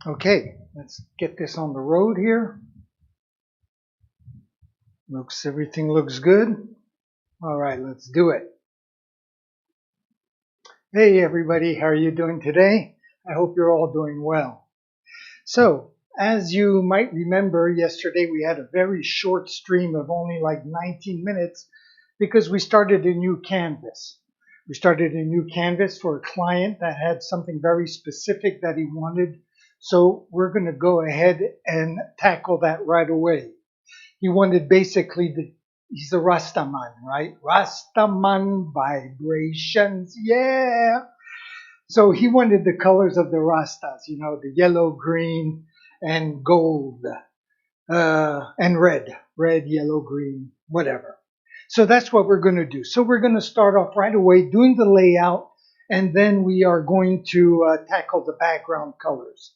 Okay, let's get this on the road here. Everything looks good. All right, let's do it. Hey everybody, how are you doing today? I hope you're all doing well. So, as you might remember, yesterday we had a very short stream of only like 19 minutes because we started a new canvas. We started a new canvas for a client that had something very specific that he wanted. So we're going to go ahead and tackle that right away. He wanted basically he's a Rastaman, right? Rastaman vibrations, yeah. So he wanted the colors of the Rastas, the yellow, green, and gold, and red, yellow, green, whatever. So that's what we're going to do. So we're going to start off right away doing the layout, and then we are going to tackle the background colors.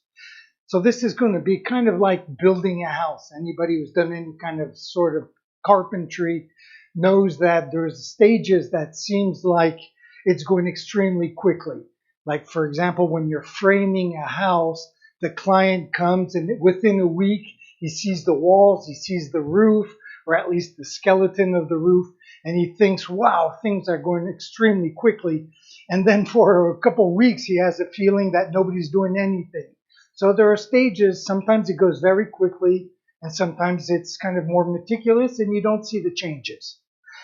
So this is going to be kind of like building a house. Anybody who's done any kind of sort of carpentry knows that there's stages that seems like it's going extremely quickly. Like, for example, when you're framing a house, the client comes and within a week, he sees the walls, he sees the roof, or at least the skeleton of the roof, and he thinks, wow, things are going extremely quickly. And then for a couple of weeks, he has a feeling that nobody's doing anything. So there are stages. Sometimes it goes very quickly, and sometimes it's kind of more meticulous, and you don't see the changes.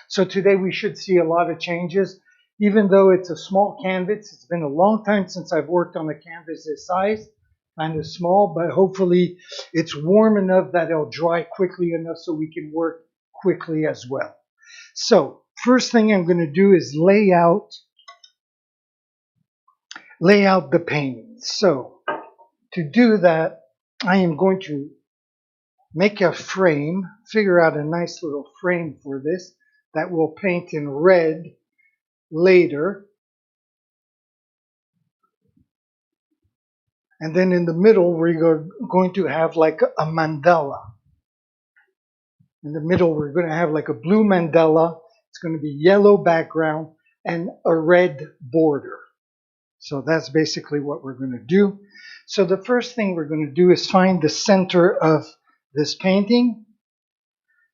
So today we should see a lot of changes. Even though it's a small canvas, it's been a long time since I've worked on a canvas this size, kind of small, but hopefully it's warm enough that it'll dry quickly enough so we can work quickly as well. So first thing I'm going to do is lay out the painting. So to do that, I am going to make a frame, figure out a nice little frame for this that we'll paint in red later. And then in the middle, we're going to have like a mandala. In the middle, we're going to have like a blue mandala. It's going to be yellow background and a red border. So that's basically what we're going to do. So the first thing we're going to do is find the center of this painting.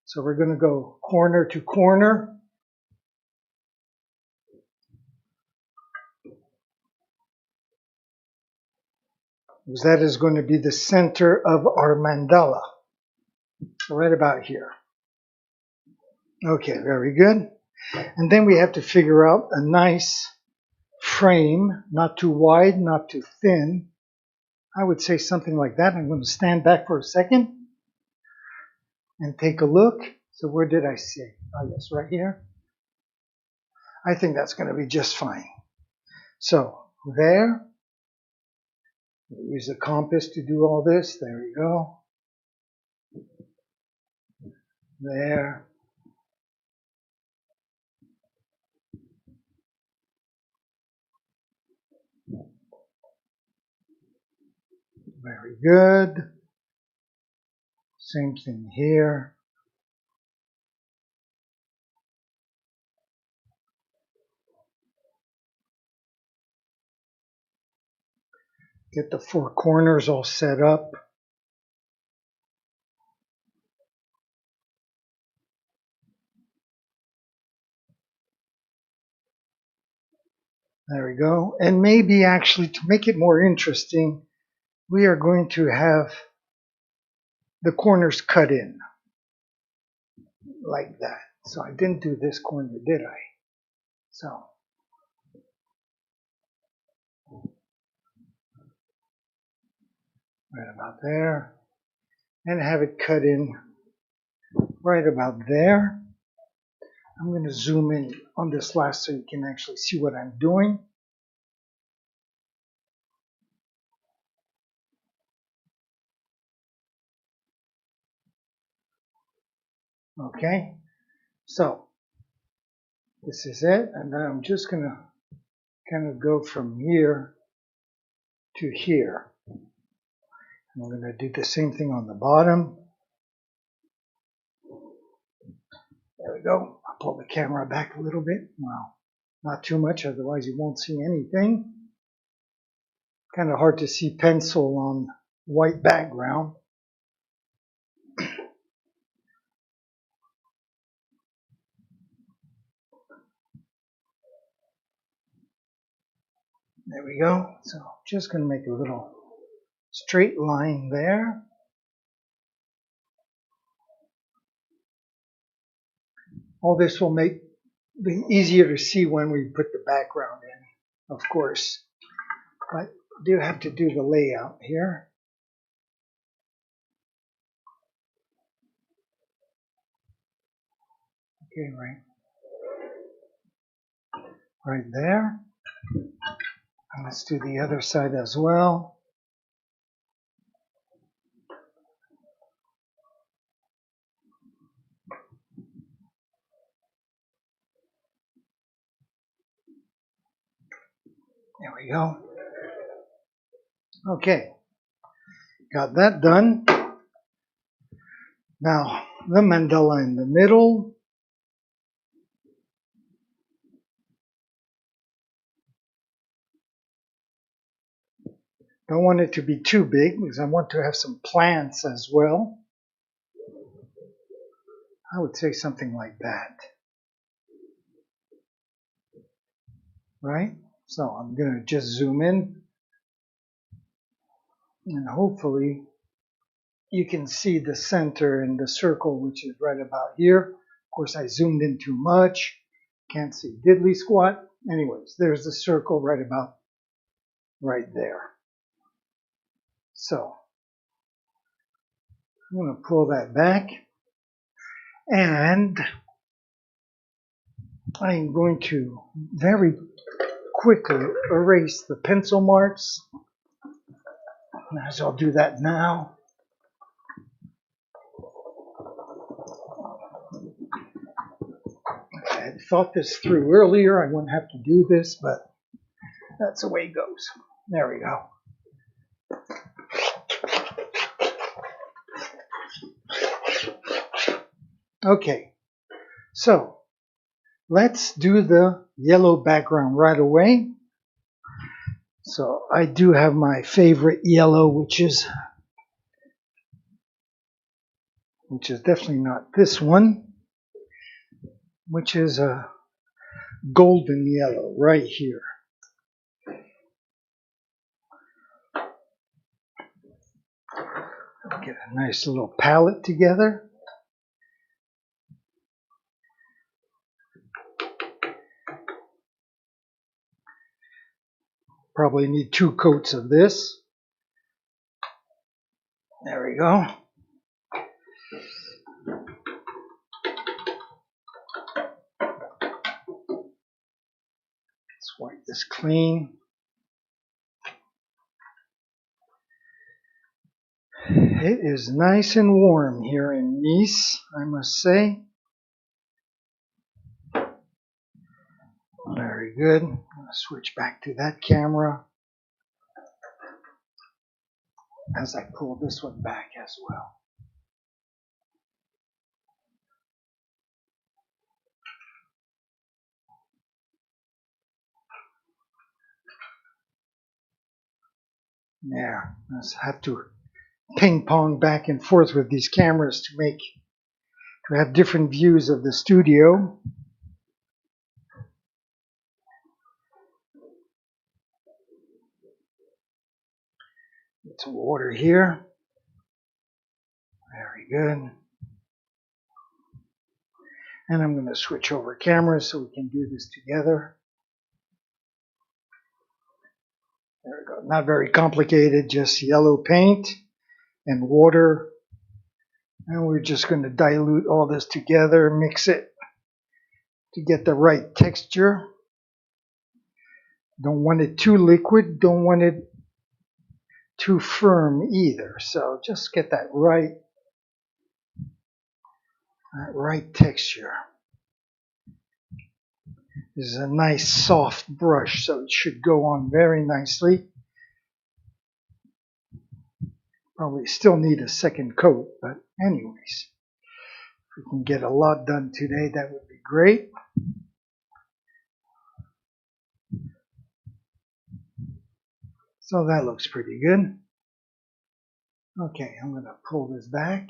So we're going to go corner to corner. Because that is going to be the center of our mandala. Right about here. Okay, very good. And then we have to figure out a nice frame, not too wide, not too thin. I would say something like that. I'm going to stand back for a second and take a look. So where did I say? Oh, yes, right here. I think that's going to be just fine. So there. Use the compass to do all this. There we go. There. Very good. Same thing here. Get the four corners all set up. There we go. And maybe actually to make it more interesting, we are going to have the corners cut in like that. So I didn't do this corner, did I? So right about there. And have it cut in right about there. I'm going to zoom in on this last so you can actually see what I'm doing. Okay, so this is it, and then I'm just going to kind of go from here to here. And I'm going to do the same thing on the bottom. There we go. I'll pull the camera back a little bit. Well, not too much, otherwise you won't see anything. Kind of hard to see pencil on white background. There we go. So I'm just going to make a little straight line there. All this will make it easier to see when we put the background in, of course. But I do have to do the layout here. Okay, right there. And let's do the other side as well. There we go. Okay, got that done. Now, the mandala in the middle. Don't want it to be too big because I want to have some plants as well. I would say something like that. Right? So I'm going to just zoom in. And hopefully you can see the center and the circle, which is right about here. Of course, I zoomed in too much. Can't see diddly squat. Anyways, there's the circle right about right there. So I'm going to pull that back. And I'm going to very quickly erase the pencil marks. Might as well do that now. If I had thought this through earlier, I wouldn't have to do this, but that's the way it goes. There we go. Okay, so let's do the yellow background right away. So I do have my favorite yellow, which is definitely not this one, which is a golden yellow right here. Get a nice little palette together. Probably need 2 coats of this. There we go. Let's wipe this clean. It is nice and warm here in Nice, I must say. Very good. I'm going to switch back to that camera as I pull this one back as well. Yeah, I just have to ping pong back and forth with these cameras to have different views of the studio. Get some water here. Very good. And I'm going to switch over cameras so we can do this together. There we go. Not very complicated, just yellow paint and water. And we're just going to dilute all this together, mix it to get the right texture. Don't want it too liquid, don't want it too firm either. So just get that right texture. This is a nice soft brush, so it should go on very nicely. Probably still need a second coat, but anyways, if we can get a lot done today, that would be great. So that looks pretty good. Okay, I'm going to pull this back.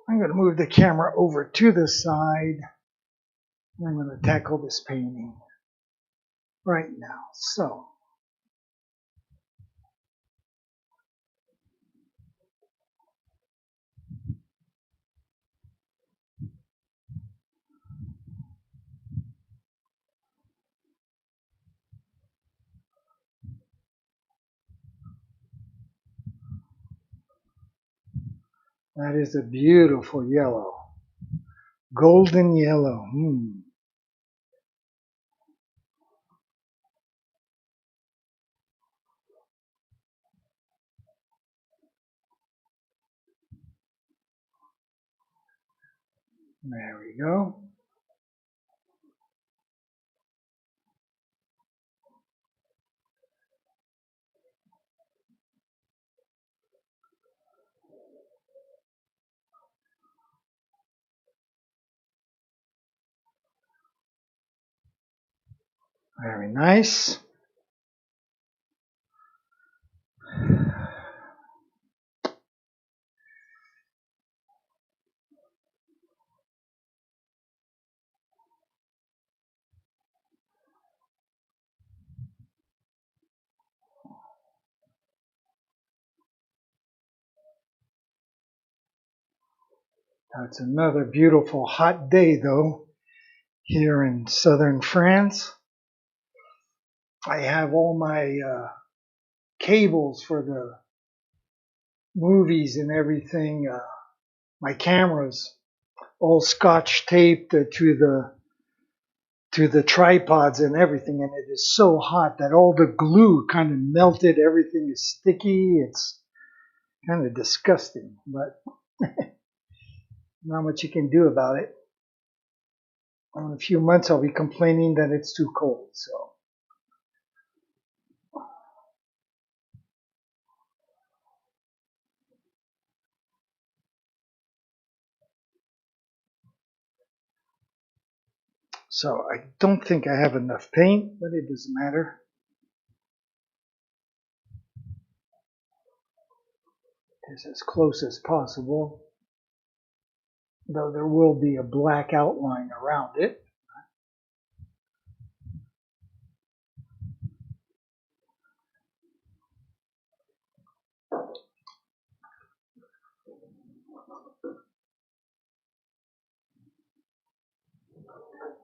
I'm going to move the camera over to the side. And I'm going to tackle this painting right now. So, that is a beautiful yellow. Golden yellow. There we go. Very nice. That's another beautiful hot day though here in southern France. I have all my cables for the movies and everything, my cameras all scotch taped to the tripods and everything, and it is so hot that all the glue kind of melted. Everything is sticky. It's kind of disgusting, but not much you can do about it. In a few months I'll be complaining that it's too cold. So I don't think I have enough paint, but it doesn't matter. It's as close as possible, though there will be a black outline around it.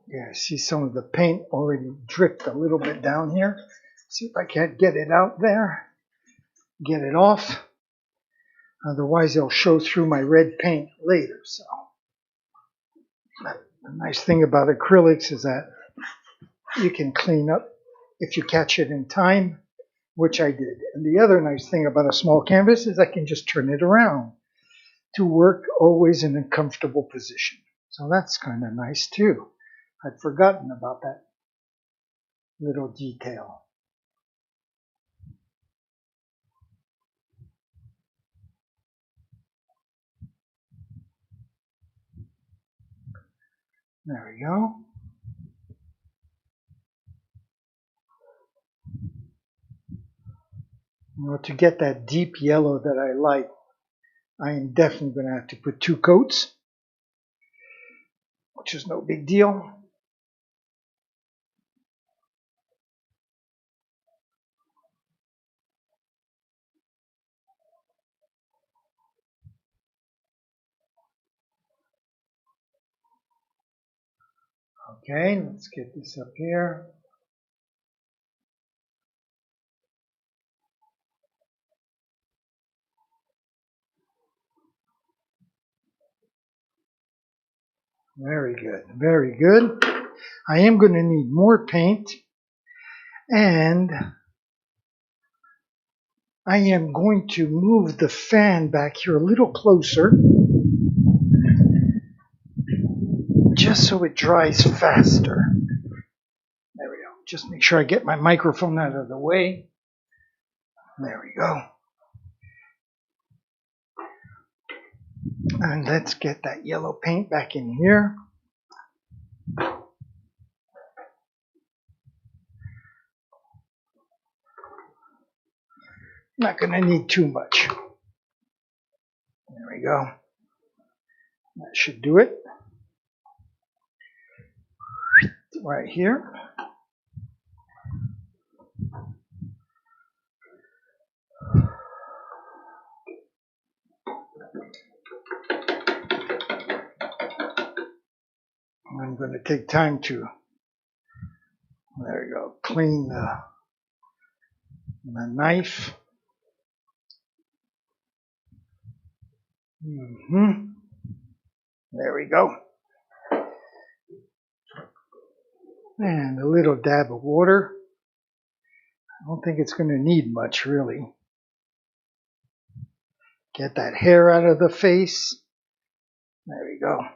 Yeah, I see some of the paint already dripped a little bit down here. See if I can't get it out there, get it off. Otherwise, it'll show through my red paint later. So, the nice thing about acrylics is that you can clean up if you catch it in time, which I did. And the other nice thing about a small canvas is I can just turn it around to work always in a comfortable position. So that's kind of nice too. I'd forgotten about that little detail. There we go. Well, to get that deep yellow that I like, I am definitely going to have to put 2 coats, which is no big deal. Okay, let's get this up here. Very good, very good. I am going to need more paint, and I am going to move the fan back here a little closer, just so it dries faster. There we go. Just make sure I get my microphone out of the way. There we go. And let's get that yellow paint back in here. Not going to need too much. There we go. That should do it. Right here. I'm going to take time to, there we go, clean the knife. There we go. And a little dab of water. I don't think it's going to need much, really. Get that hair out of the face. There we go.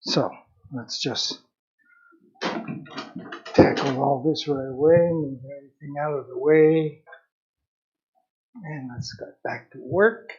So let's just tackle all this right away, move everything out of the way, and let's get back to work.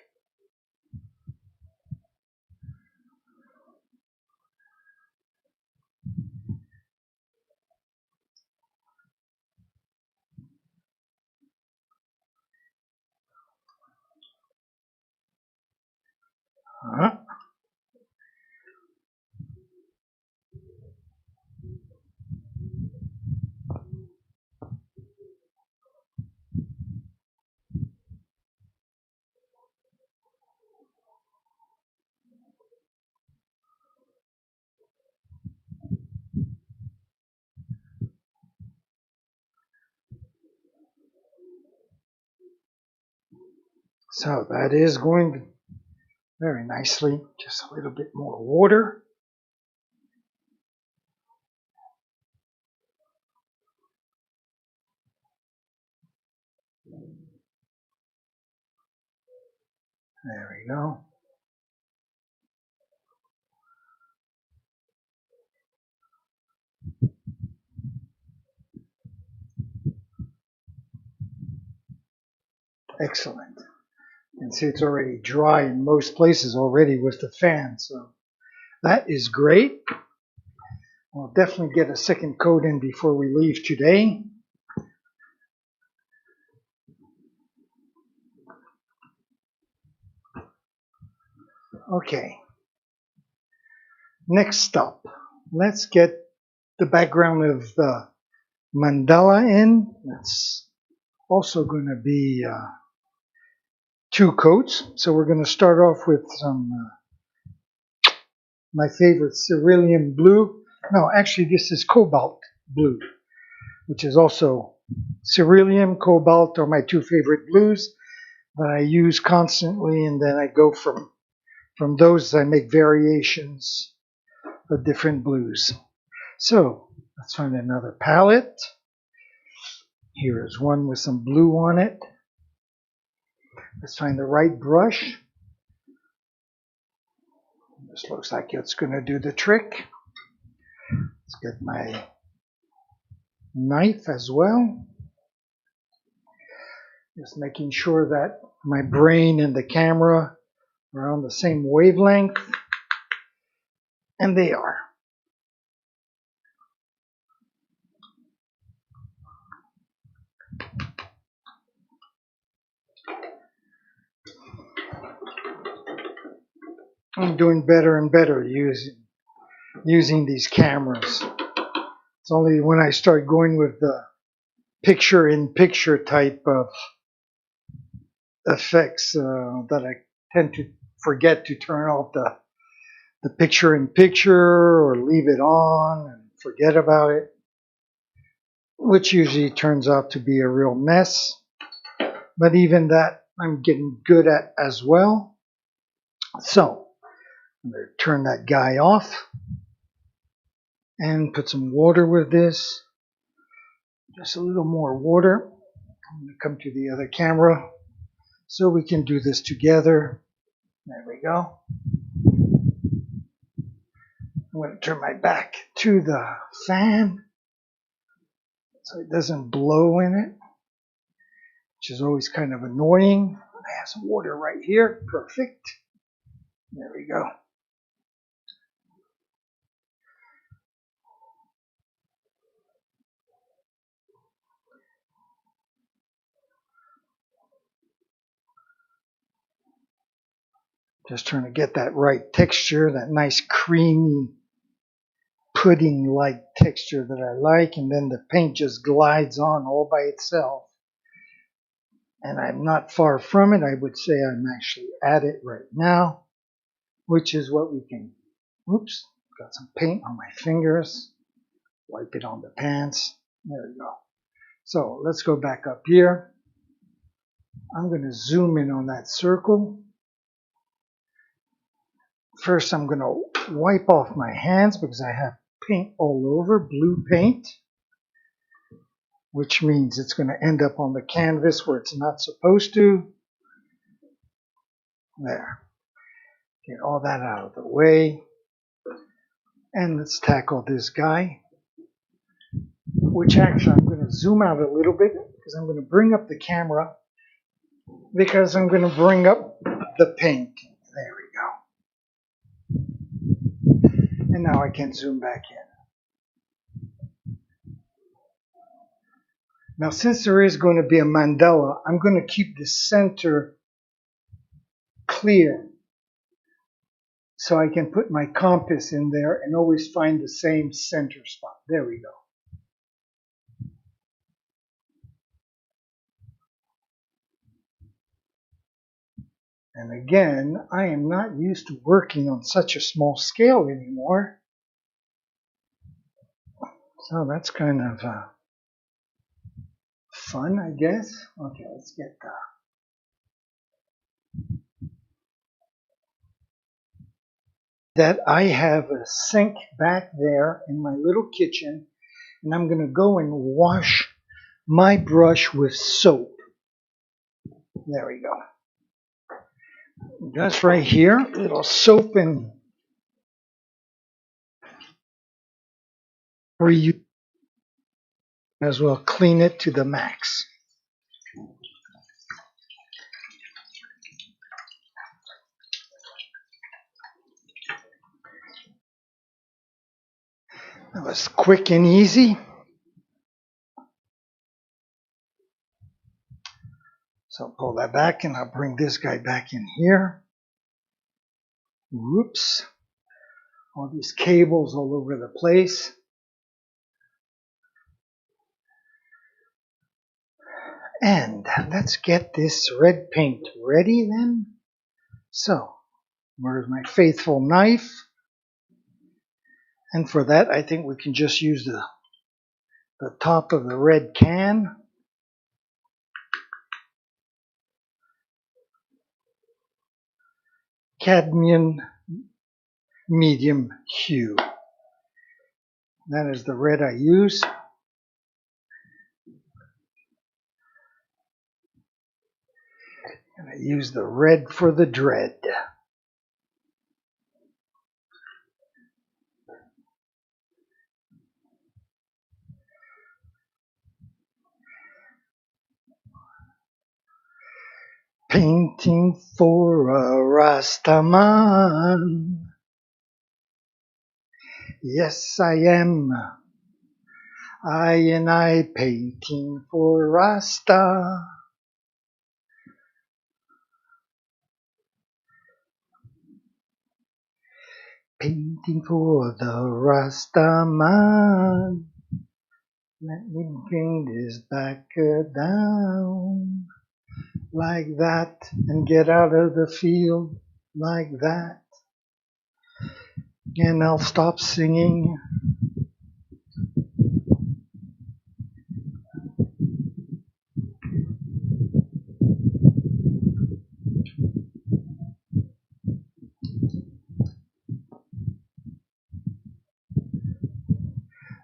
So that is going very nicely. Just a little bit more water. There we go. Excellent. You can see it's already dry in most places already with the fan, so that is great. We'll definitely get a second coat in before we leave today. Okay. Next stop, let's get the background of the mandala in. That's also going to be 2 coats. So we're going to start off with some my favorite cerulean blue. No, actually this is cobalt blue, which is also cerulean, cobalt are my 2 favorite blues that I use constantly, and then I go from those I make variations of different blues. So let's find another palette. Here is one with some blue on it. Let's find the right brush. This looks like it's going to do the trick. Let's get my knife as well. Just making sure that my brain and the camera are on the same wavelength. And they are. I'm doing better and better using these cameras. It's only when I start going with the picture-in-picture type of effects that I tend to forget to turn off the picture-in-picture or leave it on and forget about it, which usually turns out to be a real mess. But even that I'm getting good at as well. So I'm going to turn that guy off and put some water with this. Just a little more water. I'm going to come to the other camera so we can do this together. There we go. I'm going to turn my back to the fan so it doesn't blow in it, which is always kind of annoying. I have some water right here. Perfect. There we go. Just trying to get that right texture, that nice creamy pudding-like texture that I like, and then the paint just glides on all by itself. And I'm not far from it. I would say I'm actually at it right now, which is what we can, oops, got some paint on my fingers, wipe it on the pants, there we go. So let's go back up here. I'm going to zoom in on that circle. First I'm going to wipe off my hands because I have paint all over, blue paint, which means it's going to end up on the canvas where it's not supposed to. There. Get all that out of the way. And let's tackle this guy, which actually I'm going to zoom out a little bit because I'm going to bring up the camera because I'm going to bring up the paint. There we go. And now I can zoom back in. Now, since there is going to be a mandala, I'm going to keep the center clear so I can put my compass in there and always find the same center spot. There we go. And again, I am not used to working on such a small scale anymore. So that's kind of fun, I guess. Okay, let's get that. I have a sink back there in my little kitchen, and I'm going to go and wash my brush with soap. There we go. Just right here, a little soap and you as well clean it to the max. That was quick and easy. So pull that back and I'll bring this guy back in here. Whoops. All these cables all over the place. And let's get this red paint ready then. So, where's my faithful knife? And for that, I think we can just use the top of the red can. Cadmium medium hue. That is the red I use. And I use the red for the dread. Painting for a Rastaman. Yes, I am. I painting for Rasta. Painting for the Rastaman. Let me bring this back down. Like that, and get out of the field like that. And I'll stop singing.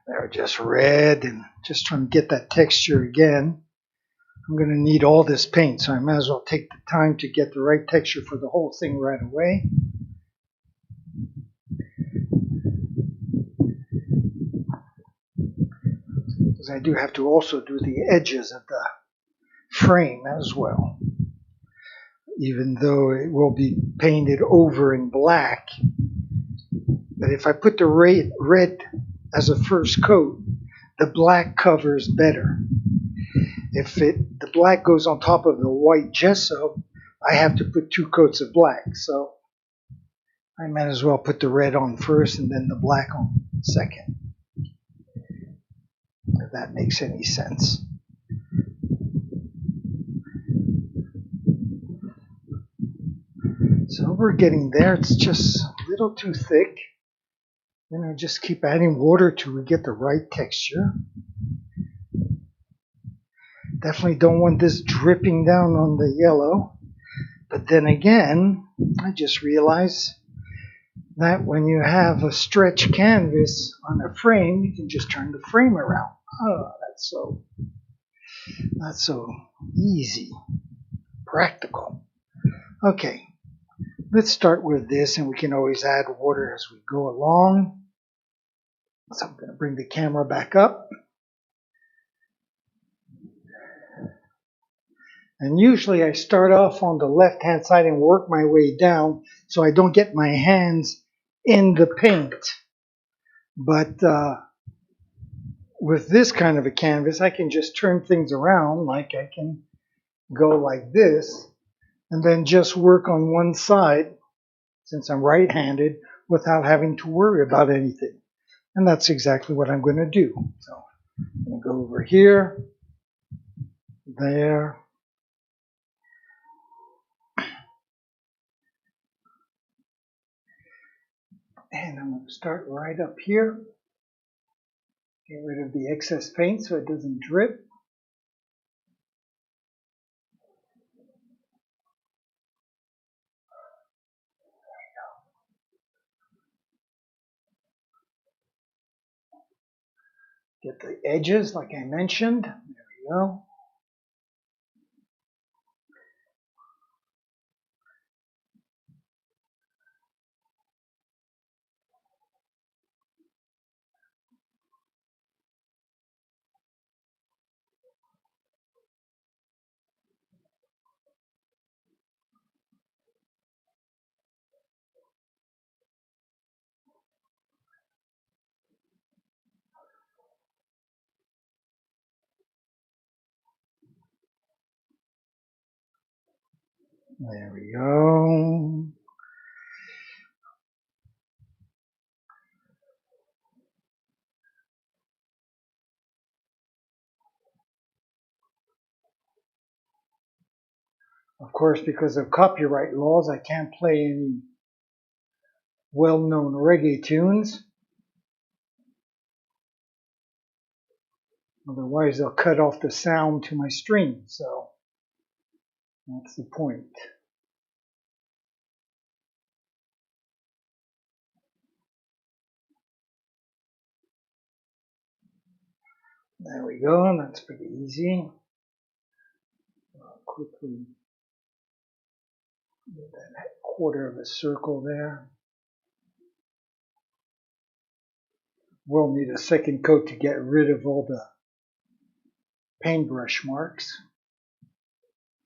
They're just red and just trying to get that texture again. I'm going to need all this paint, so I might as well take the time to get the right texture for the whole thing right away. Because I do have to also do the edges of the frame as well. Even though it will be painted over in black. But if I put the red as a first coat, the black covers better. If the black goes on top of the white gesso, I have to put 2 coats of black. So I might as well put the red on first and then the black on second, if that makes any sense. So we're getting there. It's just a little too thick. Then I just keep adding water till we get the right texture. Definitely don't want this dripping down on the yellow. But then again, I just realized that when you have a stretch canvas on a frame, you can just turn the frame around. Oh, that's so easy, practical. Okay, let's start with this, and we can always add water as we go along. So I'm going to bring the camera back up. And usually I start off on the left-hand side and work my way down so I don't get my hands in the paint. But with this kind of a canvas, I can just turn things around. Like I can go like this and then just work on one side, since I'm right-handed, without having to worry about anything. And that's exactly what I'm going to do. So I'm going to go over here, there, and I'm going to start right up here. Get rid of the excess paint so it doesn't drip. Get the edges like I mentioned. There we go. There we go. Of course, because of copyright laws, I can't play any well-known reggae tunes. Otherwise, they'll cut off the sound to my stream. So that's the point. There we go. That's pretty easy. I'll quickly get that quarter of a circle there. We'll need a second coat to get rid of all the paintbrush marks.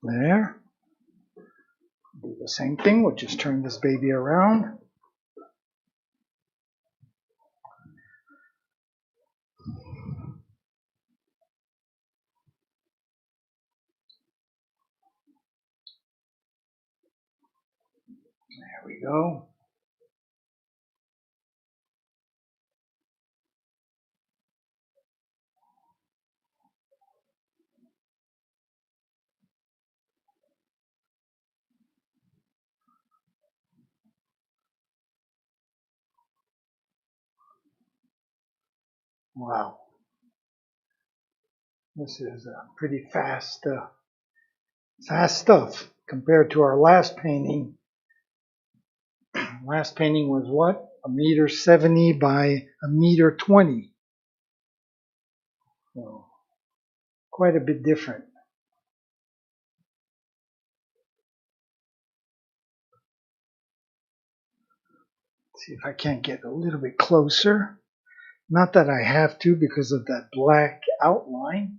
There. Do the same thing. We'll just turn this baby around. There we go. Wow. This is pretty fast stuff compared to our last painting. Last painting was what? 1.70 meters by 1.20 meters. So quite a bit different. Let's see if I can't get a little bit closer. Not that I have to because of that black outline.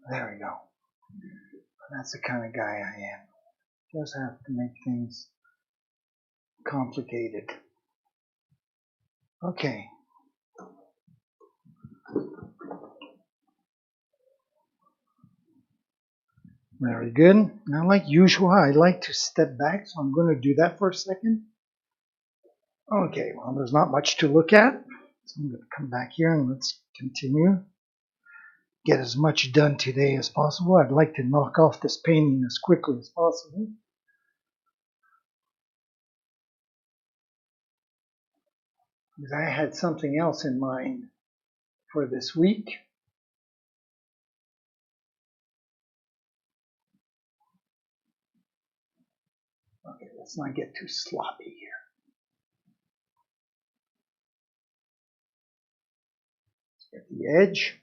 There we go. That's the kind of guy I am. Just have to make things complicated. Okay. Very good. Now, like usual, I like to step back, so I'm going to do that for a second. Okay, well, there's not much to look at, so I'm going to come back here and let's continue. Get as much done today as possible. I'd like to knock off this painting as quickly as possible. Because I had something else in mind for this week. Okay, let's not get too sloppy here. Let's get the edge.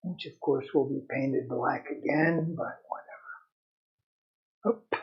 Which of course will be painted black again, but whatever. Oop.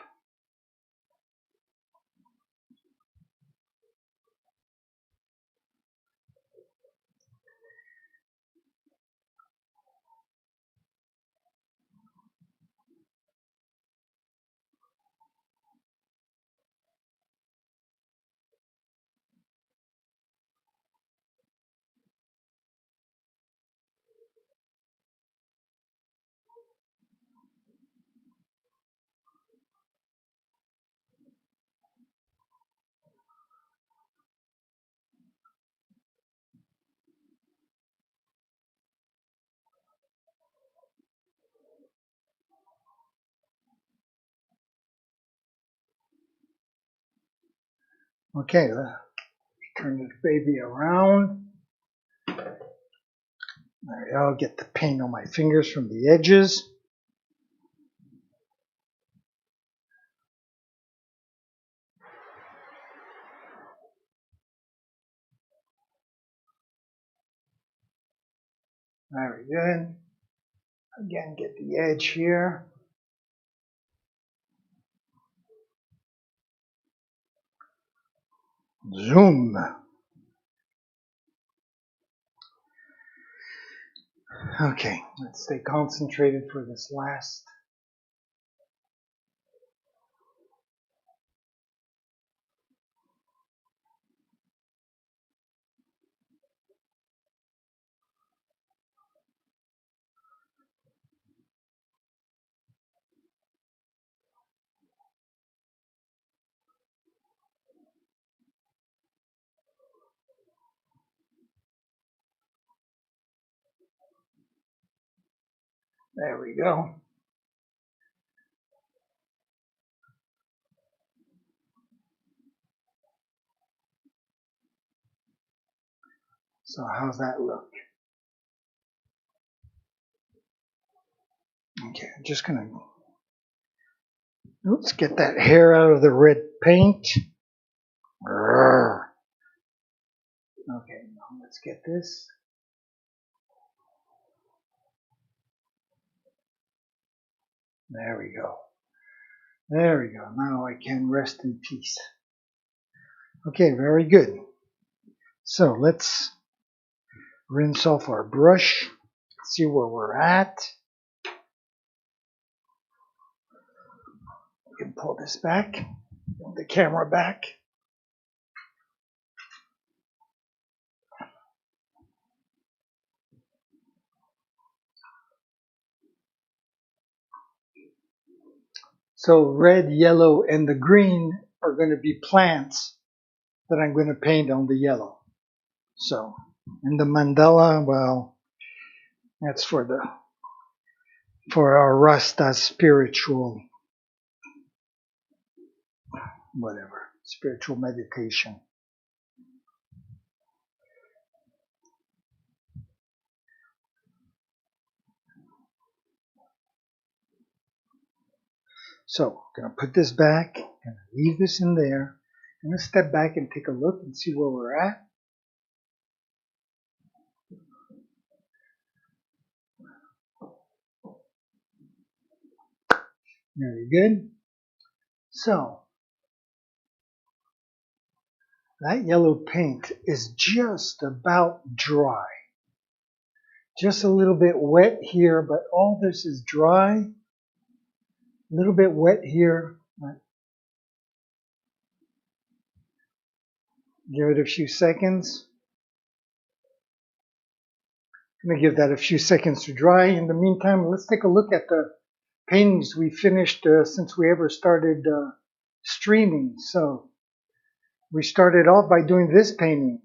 Okay, let's turn this baby around. There we go. Get the paint on my fingers from the edges. Very good. Again, get the edge here. Zoom. Okay, let's stay concentrated for this last. There we go. So how's that look? Okay, I'm just gonna, oops, get that hair out of the red paint. Grrr. Okay, now let's get this. There we go. There we go. Now I can rest in peace. Okay, very good. So let's rinse off our brush, see where we're at. We can pull this back, pull the camera back. So red, yellow, and the green are going to be plants that I'm going to paint on the yellow. So, and the mandala, well, that's for our Rasta spiritual, whatever, spiritual meditation. So, I'm going to put this back, and leave this in there. I'm going to step back and take a look and see where we're at. Very good. So, that yellow paint is just about dry. Just a little bit wet here, but all this is dry. A little bit wet here. Give it a few seconds. I'm going to give that a few seconds to dry. In the meantime, let's take a look at the paintings we finished since we ever started streaming. So we started off by doing this painting.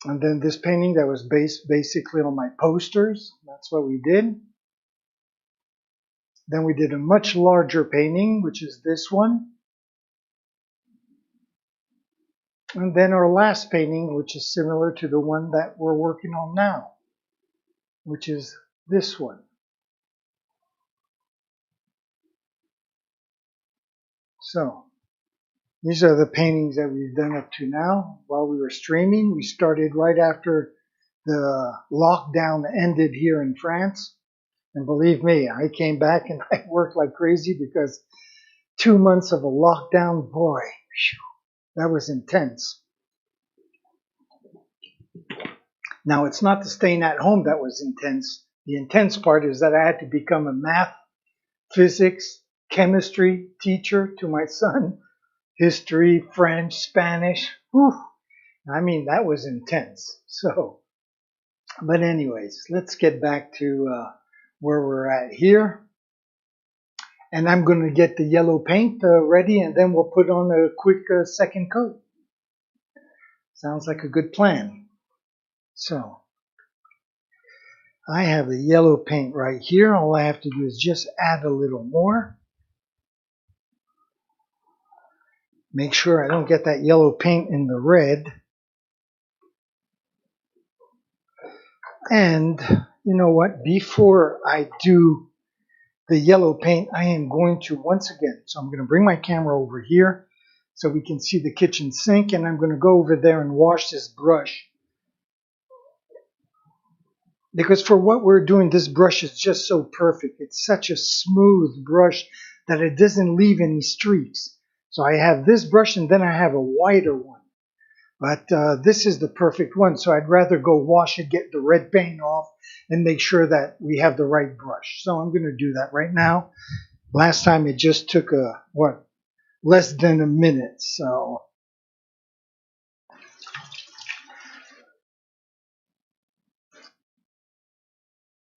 And then this painting that was based basically on my posters. That's what we did. Then we did a much larger painting, which is this one. And then our last painting, which is similar to the one that we're working on now, which is this one. So these are the paintings that we've done up to now. While we were streaming, we started right after the lockdown ended here in France. And believe me, I came back and I worked like crazy because 2 months of a lockdown, boy, that was intense. Now, it's not the staying at home that was intense. The intense part is that I had to become a math, physics, chemistry teacher to my son. History, French, Spanish. Whew. I mean, that was intense. So, but anyways, let's get back to where we're at here. And I'm going to get the yellow paint ready, and then we'll put on a quick second coat. Sounds like a good plan. So, I have the yellow paint right here. All I have to do is just add a little more. Make sure I don't get that yellow paint in the red. And you know what? Before I do the yellow paint, I am going to once again, so I'm going to bring my camera over here so we can see the kitchen sink, and I'm going to go over there and wash this brush. Because for what we're doing, this brush is just so perfect. It's such a smooth brush that it doesn't leave any streaks. So I have this brush and then I have a whiter one. But this is the perfect one, so I'd rather go wash it, get the red paint off, and make sure that we have the right brush. So I'm going to do that right now. Last time it just took less than a minute. So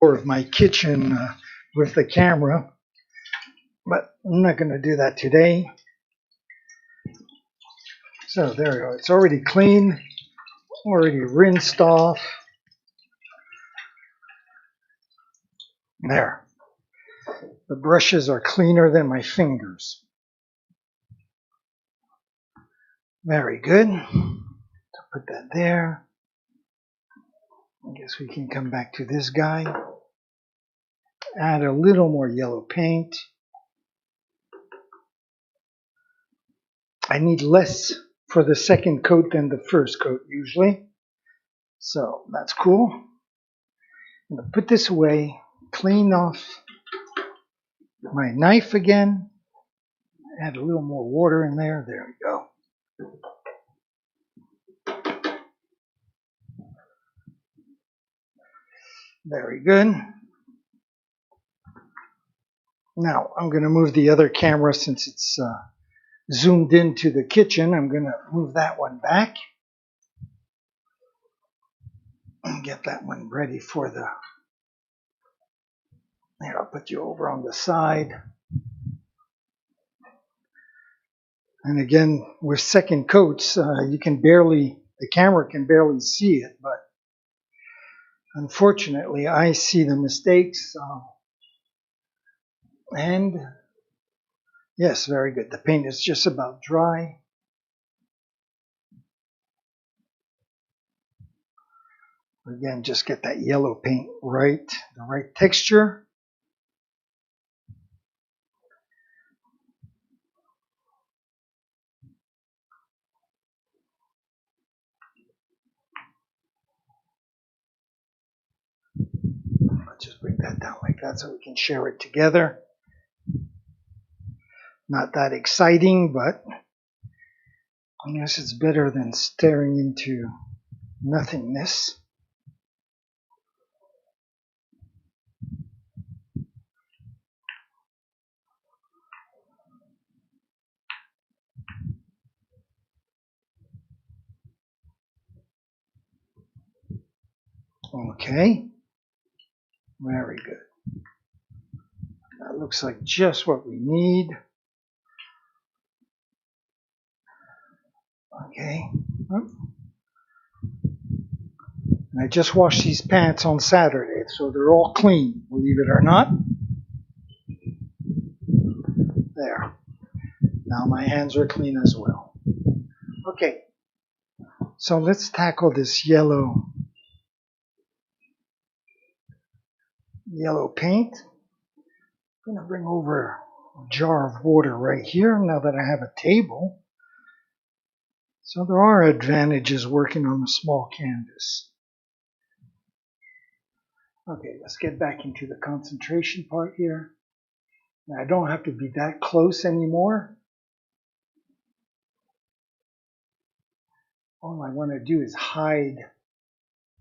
of my kitchen with the camera, but I'm not going to do that today. So there we go. It's already clean, already rinsed off. There. The brushes are cleaner than my fingers. Very good. So put that there. I guess we can come back to this guy. Add a little more yellow paint. I need less for the second coat than the first coat usually. So that's cool. I'm going to put this away, clean off my knife again. Add a little more water in there. There we go. Very good. Now I'm going to move the other camera since it's zoomed into the kitchen. I'm going to move that one back and get that one ready for the... Here, I'll put you over on the side. And again, with second coats, the camera can barely see it, but unfortunately, I see the mistakes. And yes, very good. The paint is just about dry. Again, just get that yellow paint right, the right texture. Let's just bring that down like that so we can share it together. Not that exciting, but I guess it's better than staring into nothingness. Okay, very good. That looks like just what we need. Okay. And I just washed these pants on Saturday, so they're all clean, believe it or not. There. Now my hands are clean as well. Okay. So let's tackle this yellow paint. I'm going to bring over a jar of water right here now that I have a table. So there are advantages working on a small canvas. Okay, let's get back into the concentration part here. Now, I don't have to be that close anymore. All I want to do is hide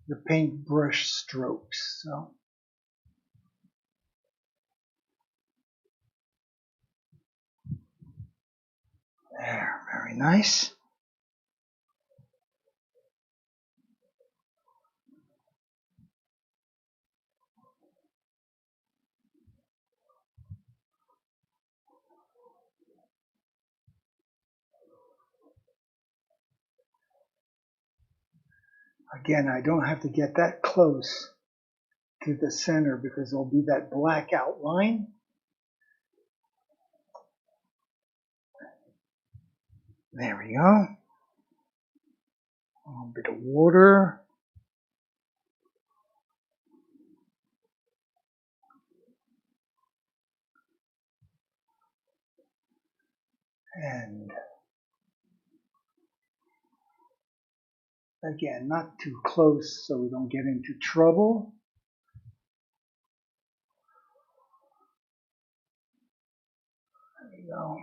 the paintbrush strokes. So there, very nice. Again, I don't have to get that close to the center because there'll be that black outline. There we go. A little bit of water. And again, not too close so we don't get into trouble. There we go.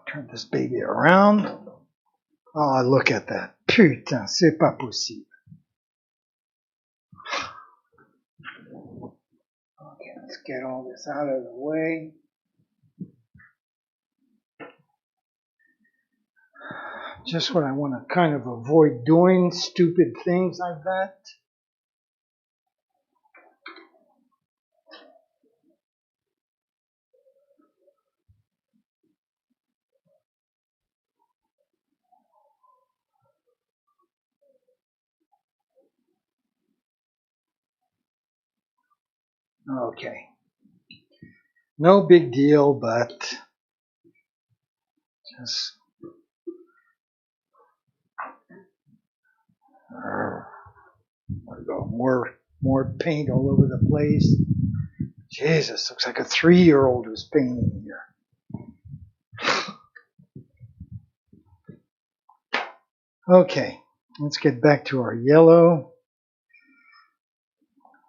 Turn this baby around. Oh, look at that. Putain, c'est pas possible. Okay, let's get all this out of the way. Just what I want to kind of avoid doing, stupid things like that. Okay. No big deal, but just there we go. More paint all over the place. Jesus, looks like a 3-year-old was painting here. Okay, let's get back to our yellow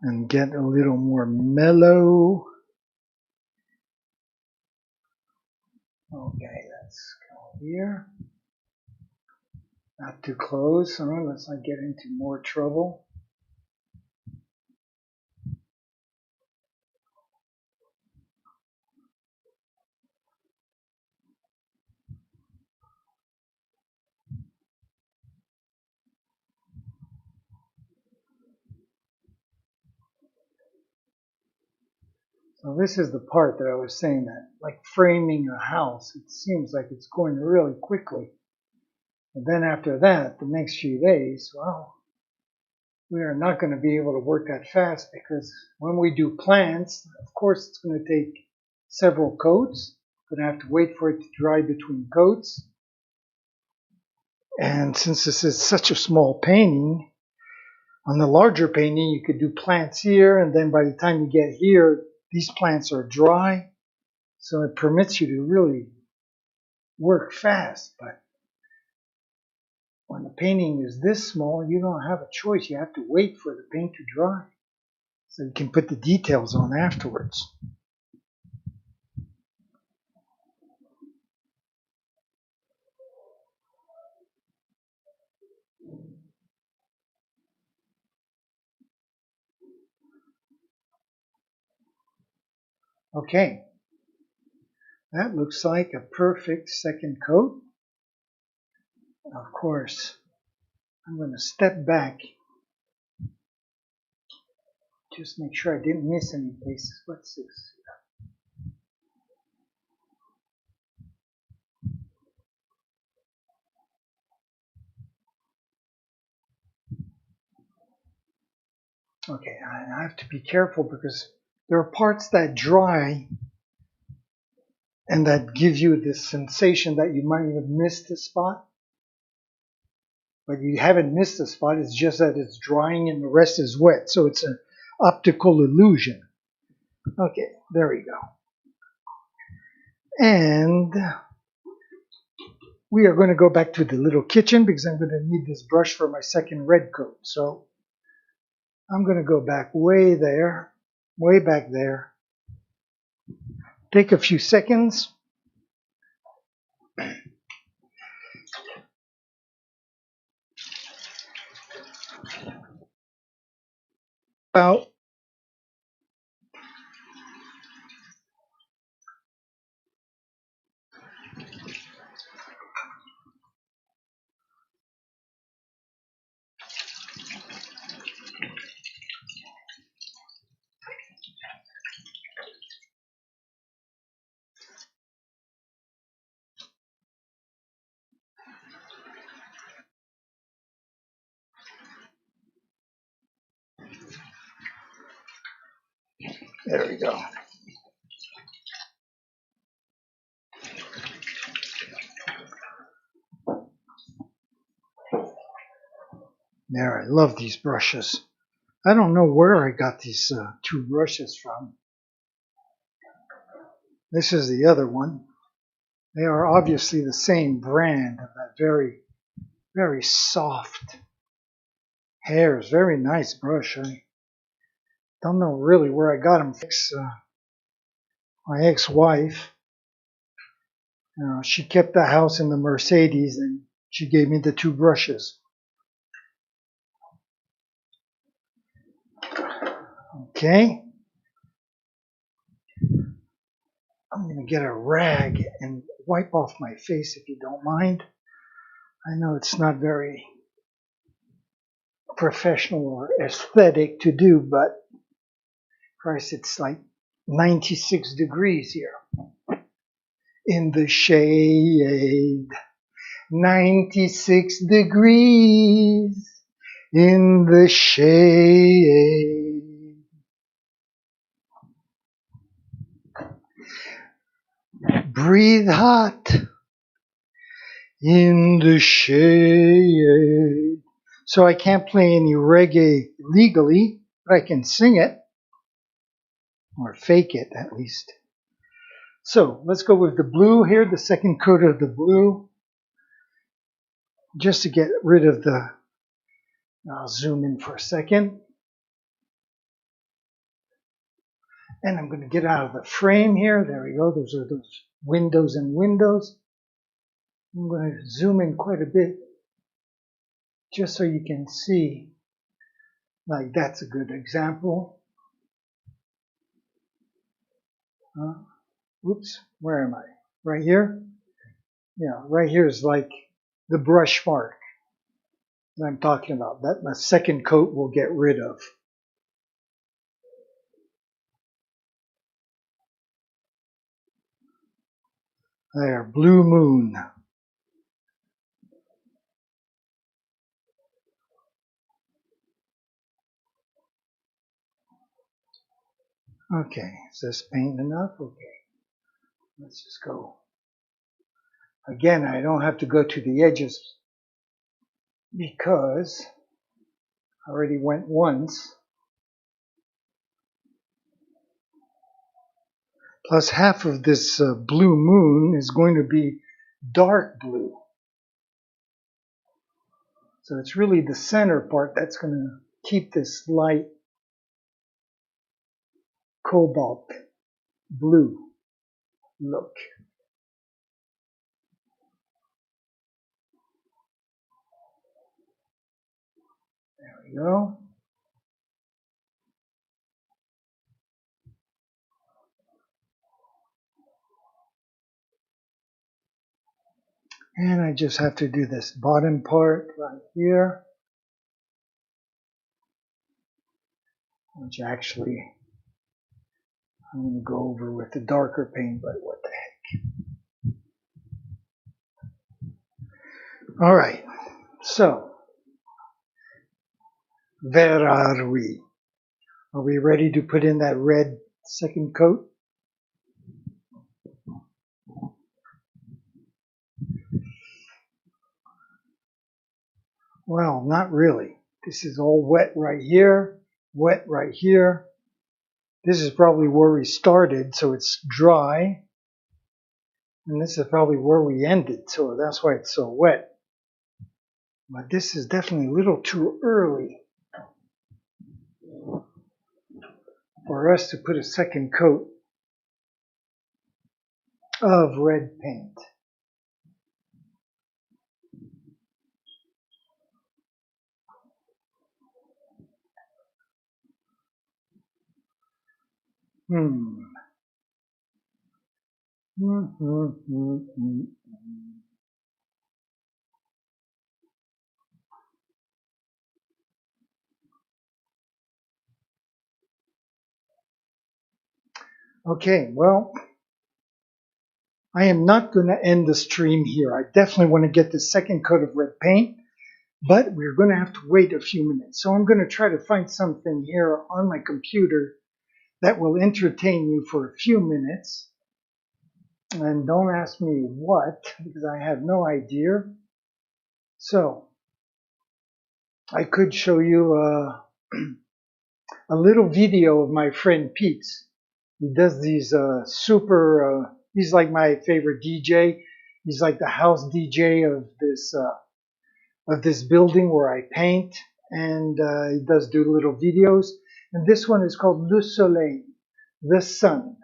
and get a little more mellow. Okay, let's go here. Not too close, let's not get into more trouble. So this is the part that I was saying that, like framing a house, it seems like it's going really quickly. And then after that, the next few days, well, we are not going to be able to work that fast because when we do plants, of course, it's going to take several coats. Going to have to wait for it to dry between coats. And since this is such a small painting, on the larger painting, you could do plants here, and then by the time you get here, these plants are dry. So it permits you to really work fast. But when the painting is this small, you don't have a choice. You have to wait for the paint to dry so you can put the details on afterwards. Okay, that looks like a perfect second coat. Of course, I'm going to step back. Just make sure I didn't miss any places. What's this? Okay, I have to be careful because there are parts that dry and that give you this sensation that you might have missed a spot. But you haven't missed a spot, it's just that it's drying and the rest is wet. So it's an optical illusion. Okay, there we go. And we are going to go back to the little kitchen because I'm going to need this brush for my second red coat. So I'm going to go back way there, way back there. Take a few seconds. About there we go. There, I love these brushes. I don't know where I got these two brushes from. This is the other one. They are obviously the same brand of that very, very soft hairs. Very nice brush. I don't know really where I got them from. My ex-wife, she kept the house in the Mercedes and she gave me the two brushes. Okay. I'm going to get a rag and wipe off my face if you don't mind. I know it's not very professional or aesthetic to do, but Christ, it's like 96 degrees here. In the shade, 96 degrees in the shade. Breathe hot in the shade. So I can't play any reggae legally, but I can sing it, or fake it at least. So let's go with the blue here, the second coat of the blue, just to get rid of the, I'll zoom in for a second. And I'm going to get out of the frame here. There we go. Those are those windows and windows. I'm going to zoom in quite a bit just so you can see. Like that's a good example. Oops, where am I? Right here? Yeah, right here is like the brush mark that I'm talking about. That my second coat will get rid of. There, Blue Moon. Okay, is this paint enough? Okay, let's just go. Again, I don't have to go to the edges because I already went once. Plus half of this blue moon is going to be dark blue. So it's really the center part that's going to keep this light cobalt blue look. There we go. And I just have to do this bottom part right here, which actually I'm going to go over with the darker paint, but what the heck. All right, so where are we? Are we ready to put in that red second coat? Well, not really. This is all wet right here, wet right here. This is probably where we started, so it's dry. And this is probably where we ended, so that's why it's so wet. But this is definitely a little too early for us to put a second coat of red paint. Okay, well, I am not going to end the stream here. I definitely want to get the second coat of red paint, but we're going to have to wait a few minutes. So I'm going to try to find something here on my computer that will entertain you for a few minutes. And don't ask me what, because I have no idea. So I could show you a little video of my friend Pete's. He does these he's like my favorite DJ. He's like the house DJ of this building where I paint, and he does do little videos. And this one is called Le Soleil, the sun.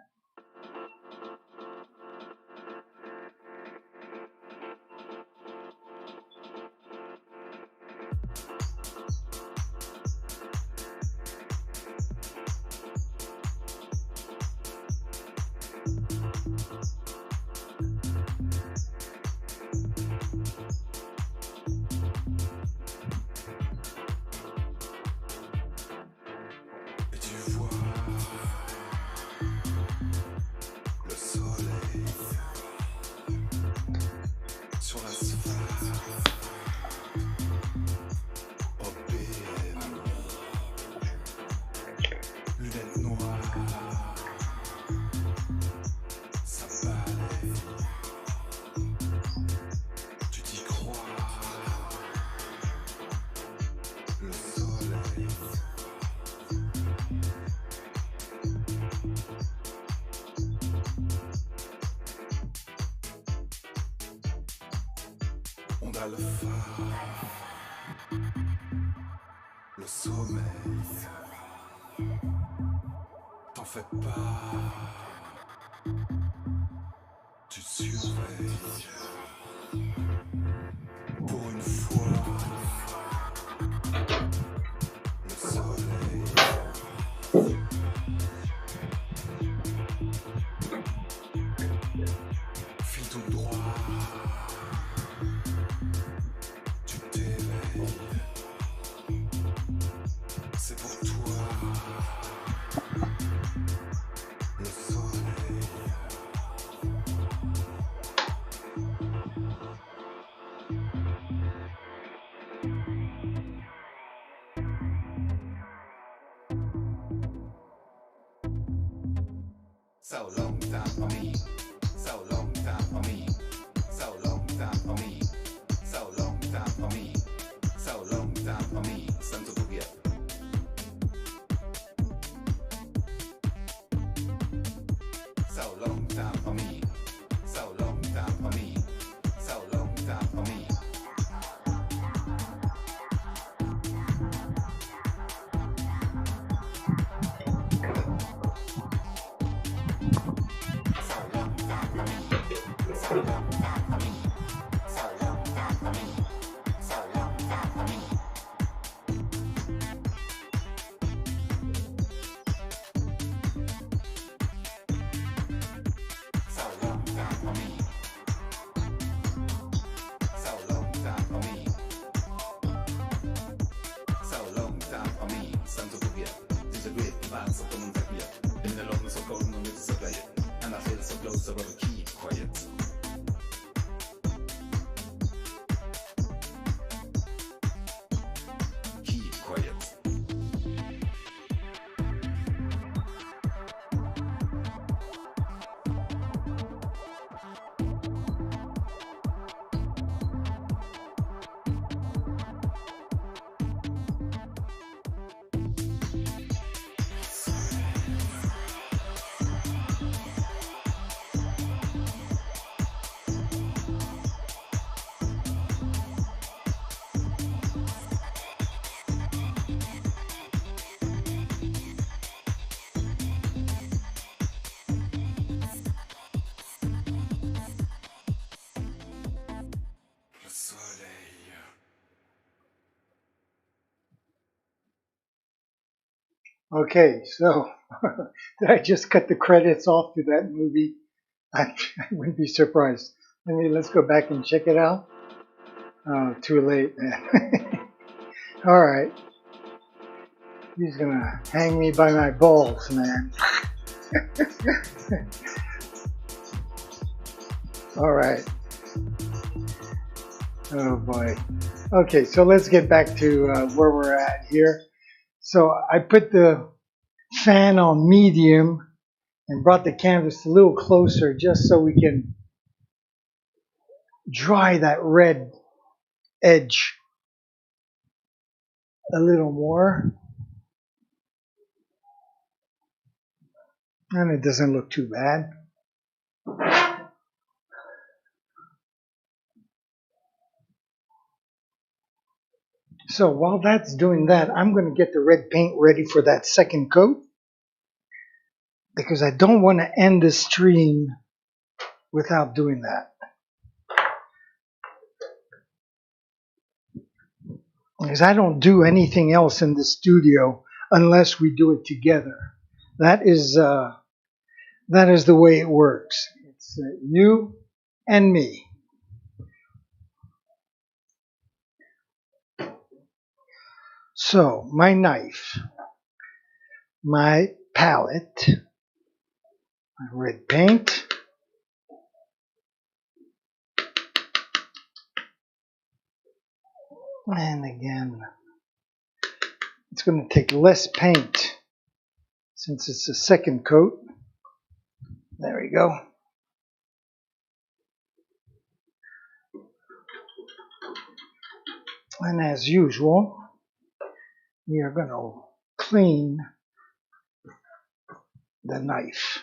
On a le phare, le sommeil. T'en fais pas, tu surveilles. Pour une fois, le soleil. File tout droit. C'est pour toi, le soleil. So long time for me, so long time for me, so long time for me, so long time for me, so long time for me, Santo Tobias. So long time for me, so long time for me, so long time for me. So not so common to clear. Been alone so cold, no way to supply it. And I feel so close, so rather keep quiet. Keep quiet. Okay, so did I just cut the credits off to that movie? I wouldn't be surprised. Let's go back and check it out. Oh, too late, man. All right. He's gonna hang me by my balls, man. All right. Oh boy. Okay, so let's get back to where we're at here. So I put the fan on medium and brought the canvas a little closer just so we can dry that red edge a little more. And it doesn't look too bad. So while that's doing that, I'm going to get the red paint ready for that second coat, because I don't want to end the stream without doing that. Because I don't do anything else in the studio unless we do it together. That is the way it works. It's you and me. So my knife, my palette, my red paint, and again, it's going to take less paint since it's the second coat. There we go. And as usual, we are going to clean the knife.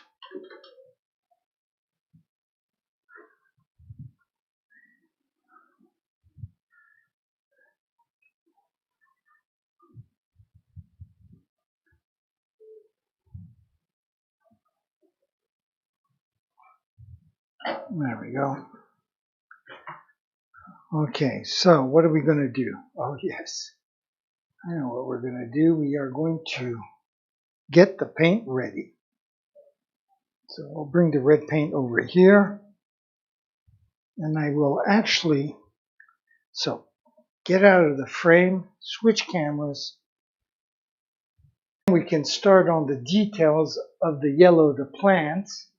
There we go. Okay, so what are we going to do? Oh, yes. I know what we're going to do. We are going to get the paint ready. So I'll bring the red paint over here. And I will actually, so get out of the frame, switch cameras. We can start on the details of the yellow, the plants.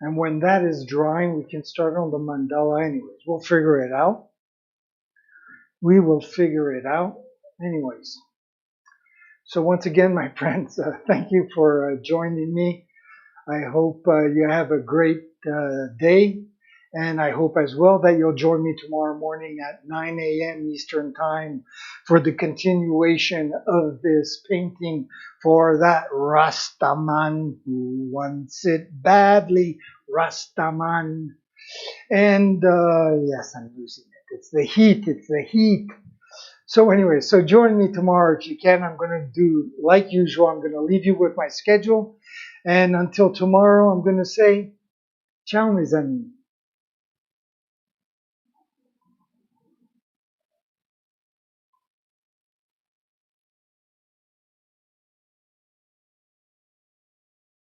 And when that is drying, we can start on the mandala anyways. We'll figure it out. We will figure it out anyways. So once again, my friends, thank you for joining me. I hope you have a great day. And I hope as well that you'll join me tomorrow morning at 9 a.m. Eastern Time for the continuation of this painting for that Rastaman who wants it badly. Rastaman. And yes, I'm losing it. It's the heat. It's the heat. So anyway, so join me tomorrow if you can. I'm going to do like usual. I'm going to leave you with my schedule. And until tomorrow, I'm going to say, ciao mes amis.